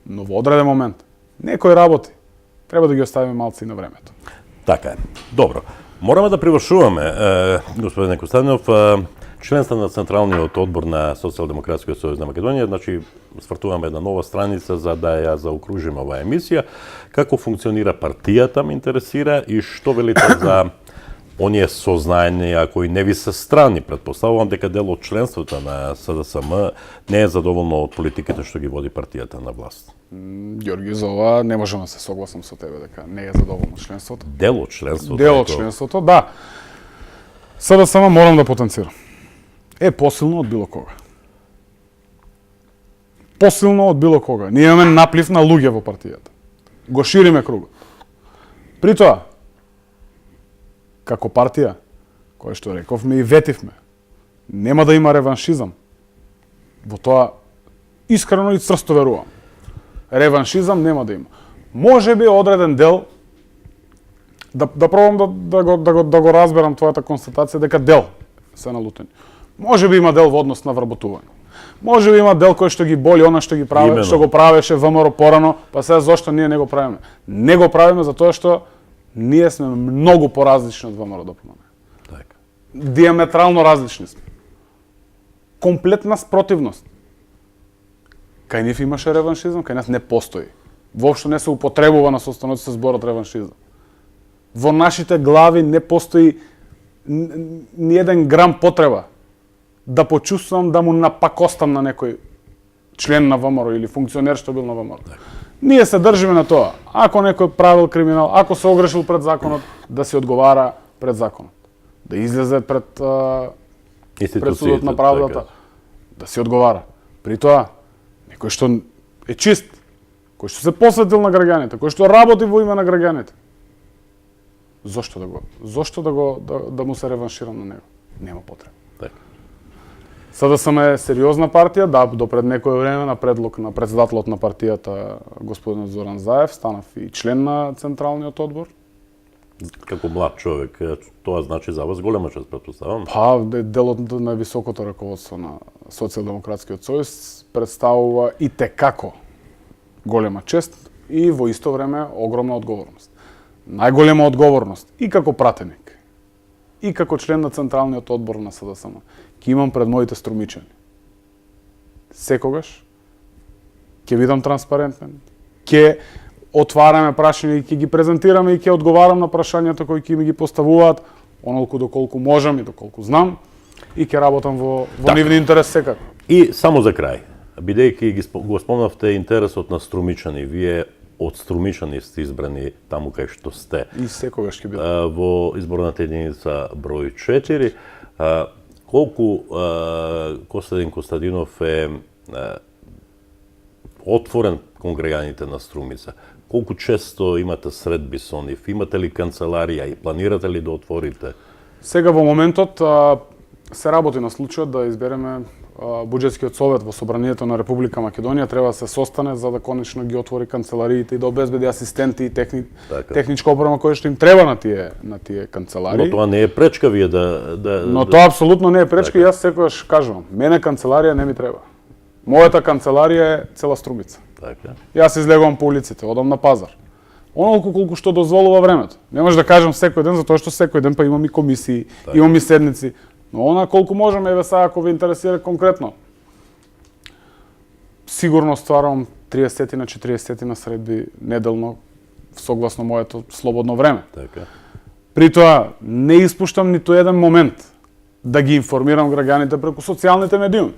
[SPEAKER 2] но во одреден момент некои работи треба да ги оставиме малци на времето.
[SPEAKER 1] Така е. Добро. Мораме да привршуваме, господине Костадинов, членство на Централниот одбор на Социјалдемократскиот сојуз на Македонија, значи свртуваме една нова страница за да ја заокружиме оваа емисија. Како функционира партијата, ме интересира, и што велите за оние сознања кои не ви се страни? Претпоставувам дека дел од членството на СДСМ не е задоволно од политиките што ги води партијата на власт.
[SPEAKER 2] Ѓорги, за ова не можам да се согласам со тебе дека не е задоволно членството.
[SPEAKER 1] Дел од членството.
[SPEAKER 2] Дел од членството, да. СДСМ морам да потенцирам. Е посилно од било кога. Посилно од било кога. Ние имаме наплив на луѓе во партијата. Го шириме кругот. При тоа, како партија, која што рековме и ветивме, нема да има реваншизам. Во тоа искрено и црсто верувам. Реваншизам нема да има. Може би одреден дел, да пробам да го разберам твојата констатација дека дел се налутени. Може би има дел во однос на вработување. Може би има дел кој што ги боли она што ги прави, што го правеше ВМРО порано, па сега зошто ние не го правиме? Не го правиме затоа што ние сме многу поразлични од ВМРО ДПМН.
[SPEAKER 1] Така.
[SPEAKER 2] Диаметрално различни сме. Комплетна спротивност. Кај нив имаше реваншизам, кај нас не постои. Воопшто не се употребува на состаноците зборот реваншизам. Во нашите глави не постои ни еден грам потреба да почувствувам да му напакостам на некој член на ВМРО или функционер што бил на ВМРО. Ние се држиме на тоа. Ако некој правил криминал, ако се огрешил пред законот, да се одговара пред законот. Да излезе пред судот на правдата, да се одговара. При тоа, некој што е чист, кој што се посветил на граѓаните, кој што работи во име на граѓаните, зошто да му се реваншира на него? Нема потреба. СДСМ е сериозна партија, да, до пред некое време на предлог на председателот на партијата господин Зоран Заев станав и член на Централниот одбор.
[SPEAKER 1] Како млад човек, тоа значи за вас голема чест, претпоставам.
[SPEAKER 2] Па, дел од највисокото раководство на Социјалдемократскиот сојуз представува и текако голема чест и во исто време огромна одговорност. Најголема одговорност и како пратеник, и како член на Централниот одбор на СДСМ, ќе имам пред моите струмичани. Секогаш ќе бидам транспарентен, ќе отвараме прашања и ќе ги презентираме и ќе одговарам на прашањата кои ќе ми ги поставуваат, онолку доколку можам и доколку знам, и ќе работам во нивни интерес секако.
[SPEAKER 1] И само за крај, бидејќи го спомнавте интересот на струмичани, вие од струмичани сте избрани таму кај што сте.
[SPEAKER 2] И секогаш ќе биде.
[SPEAKER 1] Во изборната единица број 4. Колку Костадин Костадинов е отворен кон граѓаните на Струмица? Колку често имате средби со нив? Имате ли канцеларија и планирате ли да отворите?
[SPEAKER 2] Сега во моментот се работи на случајот да избереме буџетскиот совет во Собранието на Република Македонија. Треба да се состане за да конечно ги отвори канцелариите и да обезбеди асистенти и техничка опрема која што им треба на тие канцеларии.
[SPEAKER 1] Но тоа не е пречка вие
[SPEAKER 2] Но тоа апсолутно не е пречка и јас секогаш кажувам, мене канцеларија не ми треба. Мојата канцеларија е цела Струмица.
[SPEAKER 1] Така.
[SPEAKER 2] Јас излегувам по улиците, одам на пазар. Онолку колку што дозволува времето. Не може да кажам секој ден, затоа што секој ден па имам и комисии, имам и седници. Но она колку можеме, еве сега ако ве интересира конкретно. Сигурно стварам 30 на 40 на средби неделно согласно моето слободно време.
[SPEAKER 1] Така.
[SPEAKER 2] При тоа не испуштам ниту еден момент да ги информирам граѓаните преку социјалните медиуми.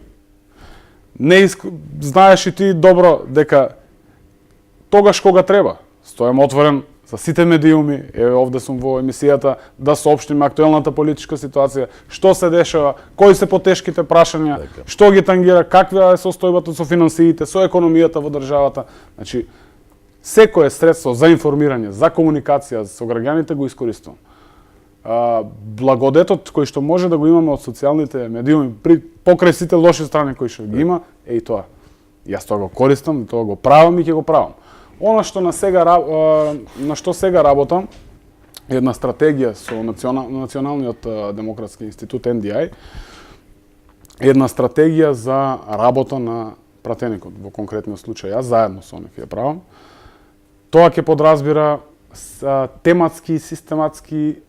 [SPEAKER 2] Знаеш и ти добро дека тогаш кога треба, стојам отворен за сите медиуми, еве овде сум во емисијата, да соопштиме актуелната политичка ситуација, што се дешава, кои се потешките прашања, што ги тангира, каква е состојбата со финансиите, со економијата во државата. Значи, секое средство за информирање, за комуникација со граѓаните го искористувам. Благодетот кој што може да го имаме од социјалните медиуми покрај сите лоши страни кои што ги има, е и тоа. Јас тоа го користам, тоа го правам и ќе го правам. Она што на што сега работам, една стратегија со Националниот демократски институт NDI, една стратегија за работа на пратеникот, во конкретниот случај јас заедно со нив ја правам. Тоа ќе подразбира тематски и систематски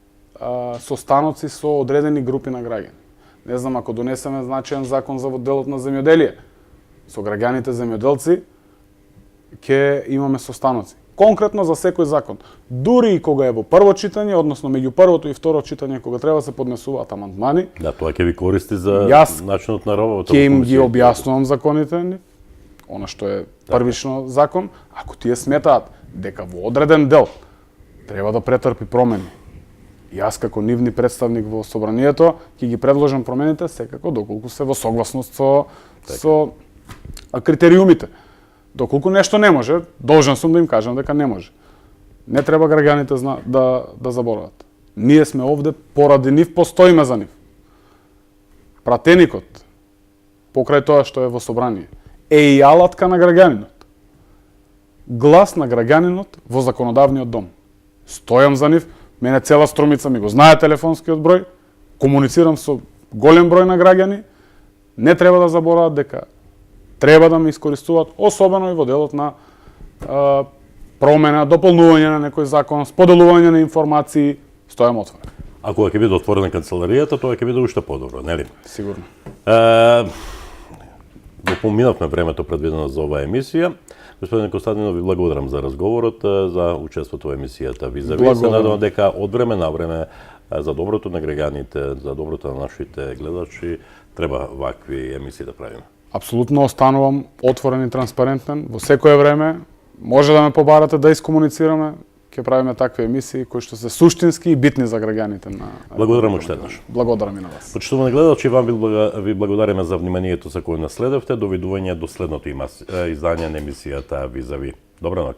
[SPEAKER 2] состаноци со одредени групи на граѓани. Не знам, ако донесеме значаен закон за делот на земјоделие, со граѓаните земјоделци, ќе имаме состаноци. Конкретно за секој закон. Дури и кога е во прво читање, односно меѓу првото и второ читање, кога треба да се поднесуваат амандмани,
[SPEAKER 1] Да, тоа ќе ви користи за начинот на работа.
[SPEAKER 2] Ќе им ги објаснувам законите, она што е првично закон, ако тие сметаат дека во одреден дел треба да претрпи промени. Јас како нивни представник во Собранието ќе ги предложам промените секако доколку се во согласност со критериумите. Доколку нешто не може, должен сум да им кажам дека не може. Не треба граѓаните да заборават. Ние сме овде поради нив, постоиме за нив. Пратеникот, покрај тоа што е во собрание, е и алатка на граѓанинот. Глас на граѓанинот во законодавниот дом. Стојам за нив, мене цела Струмица ми го знае телефонскиот број, комуницирам со голем број на граѓани, не треба да заборават дека треба да ме искористуваат, особено и во делот на промена, дополнување на некој закон, споделување на информации, стојам отворен.
[SPEAKER 1] Ако ќе биде отворена канцеларијата, тоа ќе биде уште подобро, нели?
[SPEAKER 2] Сигурно.
[SPEAKER 1] Го поминавме времето предвидено за оваа емисија. Господин Костадинов, ви благодарам за разговорот, за учеството во емисијата Визави. Се надевам дека од време на време за доброто на граѓаните, за доброто на нашите гледачи, треба вакви емисии да правиме.
[SPEAKER 2] Апсолутно останувам отворен и транспарентен. Во секое време може да ме побарате да искомуницираме. Ќе правиме такви емисии кои што се суштински и битни за граѓаните на.
[SPEAKER 1] Благодарам уште еднаш.
[SPEAKER 2] Благодарам и на вас.
[SPEAKER 1] Почитувани гледачи, вам ви благодариме за вниманието за кое наследевте. Довидување до следното издање на емисијата Визави. Добра ноќ.